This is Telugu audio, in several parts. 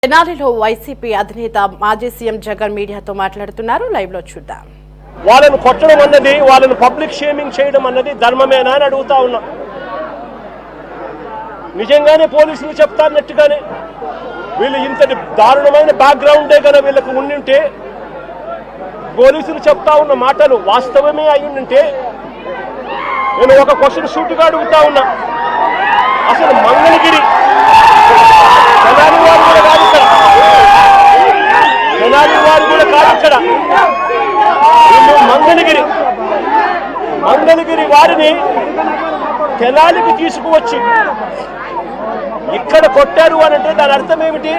తెనాలిలో వైసీపీ అధినేత మాజీ సీఎం జగన్ మీడియాతో మాట్లాడుతున్నారు. లైవ్ లో చూద్దాం. వాళ్ళను కొట్టడం అన్నది, వాళ్ళను పబ్లిక్ షేమింగ్ చేయడం అన్నది ధర్మమేనా అని అడుగుతా ఉన్నా. నిజంగానే పోలీసులు చెప్తారన్నట్టుగానే వీళ్ళు ఇంతటి దారుణమైన బ్యాక్గ్రౌండే కనుక వీళ్ళకు ఉండింటే, పోలీసులు చెప్తా ఉన్న మాటలు వాస్తవమే అయ్యుంటే, నేను ఒక క్వశ్చన్ సూటిగా అడుగుతా ఉన్నా. అసలు మంగళగిరి తెనాలి వారు కూడా కాదు ఇక్కడ, తెనాలి వారు కూడా కాదు ఇక్కడ, మంగళగిరి వారిని తెనాలికి తీసుకువచ్చి ఇక్కడ కొట్టారు అని అంటే దాని అర్థం ఏమిటి?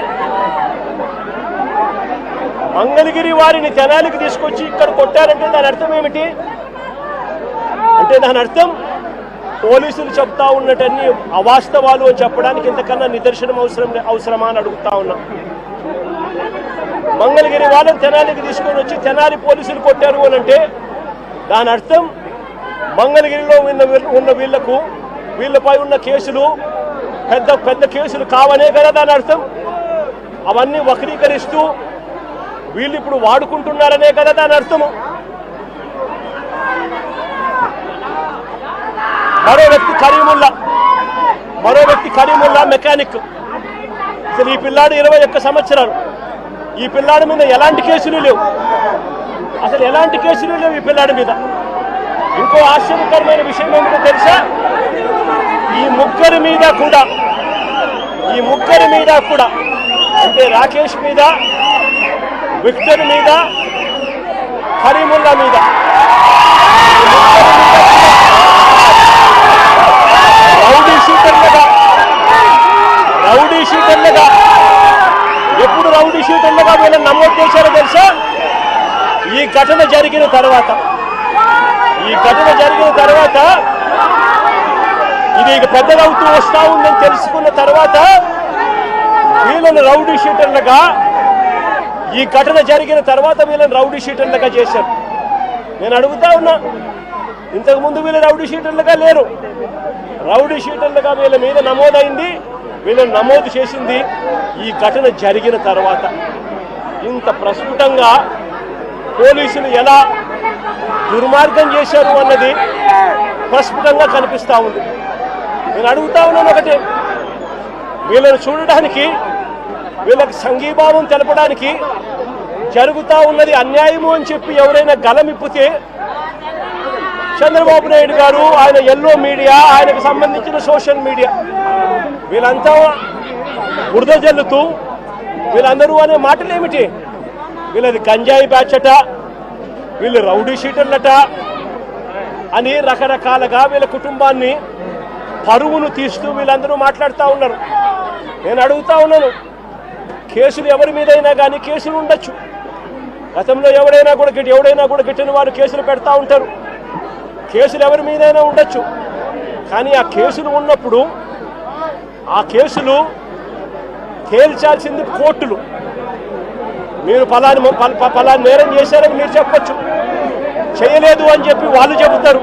మంగళగిరి వారిని తెనాలికి తీసుకొచ్చి ఇక్కడ కొట్టారంటే దాని అర్థం ఏమిటి? అంటే దాని అర్థం పోలీసులు చెప్తా ఉన్నటన్ని అవాస్తవాలు అని చెప్పడానికి ఇంతకన్నా నిదర్శనం అవసరమా అని అడుగుతా ఉన్నా. మంగళగిరి వాళ్ళని తెనాలికి తీసుకొని వచ్చి తెనాలి పోలీసులు కొట్టారు అని అంటే దాని అర్థం మంగళగిరిలో ఉన్న వీళ్ళపై ఉన్న కేసులు పెద్ద కేసులు కావనే కదా దాని అర్థం. అవన్నీ వక్రీకరిస్తూ వీళ్ళు ఇప్పుడు వాడుకుంటున్నారనే కదా దాని అర్థము. మరో వ్యక్తి కరీముల్లా మెకానిక్. అసలు ఈ పిల్లాడు 21 సంవత్సరాలు. ఈ పిల్లాడి మీద ఎలాంటి కేసులు లేవు, అసలు ఎలాంటి కేసులు లేవు ఈ పిల్లాడి మీద. ఇంకో ఆశ్చర్యకరమైన విషయం ఏమిటో తెలుసా? ఈ ముగ్గురి మీద కూడా అంటే రాకేష్ మీద, విక్టర్ మీద, కరీముల్లా మీద రౌడీ షీటర్లుగా ఎప్పుడు రౌడీ షీటర్లుగా వీళ్ళని నమోదు చేశారో తెలుసా? ఈ ఘటన జరిగిన తర్వాత ఇది పెద్దదవుతూ వస్తా ఉందని తెలుసుకున్న తర్వాత వీళ్ళని రౌడీ షీటర్లుగా, ఈ ఘటన జరిగిన తర్వాత వీళ్ళని రౌడీ షీటర్లుగా చేశారు. నేను అడుగుతా ఉన్నా, ఇంతకుముందు వీళ్ళు రౌడీ షీటర్లుగా లేరు. రౌడీ షీటర్లుగా వీళ్ళ మీద నమోదైంది, వీళ్ళని నమోదు చేసింది ఈ ఘటన జరిగిన తర్వాత. ఇంత ప్రస్ఫుటంగా పోలీసులు ఎలా దుర్మార్గం చేశారు అన్నది ప్రస్ఫుటంగా కనిపిస్తూ ఉంది. నేను అడుగుతా ఉన్నాను ఒకటే, వీళ్ళని చూడడానికి, వీళ్ళకి సంఘీభావం తెలపడానికి జరుగుతూ ఉన్నది అన్యాయము అని చెప్పి ఎవరైనా గలమిప్పితే చంద్రబాబు నాయుడు గారు, ఆయన ఎల్లో మీడియా, ఆయనకు సంబంధించిన సోషల్ మీడియా వీళ్ళంతా బురద జల్లుతూ వీళ్ళందరూ అనే మాటలు ఏమిటి? వీళ్ళది గంజాయి బ్యాచ్ అట, వీళ్ళు రౌడీ షీటర్లట అని రకరకాలుగా వీళ్ళ కుటుంబాన్ని పరువును తీస్తూ వీళ్ళందరూ మాట్లాడుతూ ఉన్నారు. నేను అడుగుతా ఉన్నాను, కేసులు ఎవరి మీదైనా కానీ కేసులు ఉండొచ్చు. గతంలో ఎవడైనా కూడా గిట్టిన వారు కేసులు పెడతా ఉంటారు. కేసులు ఎవరి మీదైనా ఉండొచ్చు. కానీ ఆ కేసులు ఉన్నప్పుడు ఆ కేసులు తేల్చాల్సింది కోర్టులు. మీరు పలాని నేరం చేశారని మీరు చెప్పచ్చు, చేయలేదు అని చెప్పి వాళ్ళు చెబుతారు.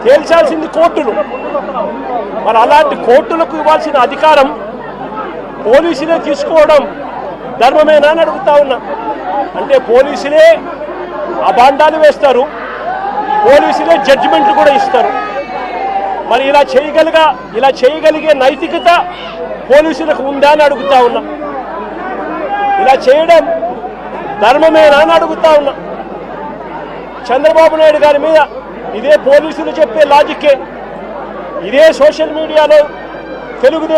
తేల్చాల్సింది కోర్టులు. మరి అలాంటి కోర్టులకు ఇవ్వాల్సిన అధికారం పోలీసులే తీసుకోవడం ధర్మమేనా అని అడుగుతా ఉన్నా. అంటే పోలీసులే అబాండాలు వేస్తారు, పోలీసులే జడ్జిమెంట్లు కూడా ఇస్తారు. మరి ఇలా చేయగలిగే నైతికత పోలీసులకు ఉందా అని అడుగుతా ఉన్నా. ఇలా చేయడం ధర్మమేనా అని అడుగుతా ఉన్నా. చంద్రబాబు నాయుడు గారి మీద ఇదే పోలీసులు చెప్పే లాజిక్కే, ఇదే సోషల్ మీడియాలో తెలుగుదేశం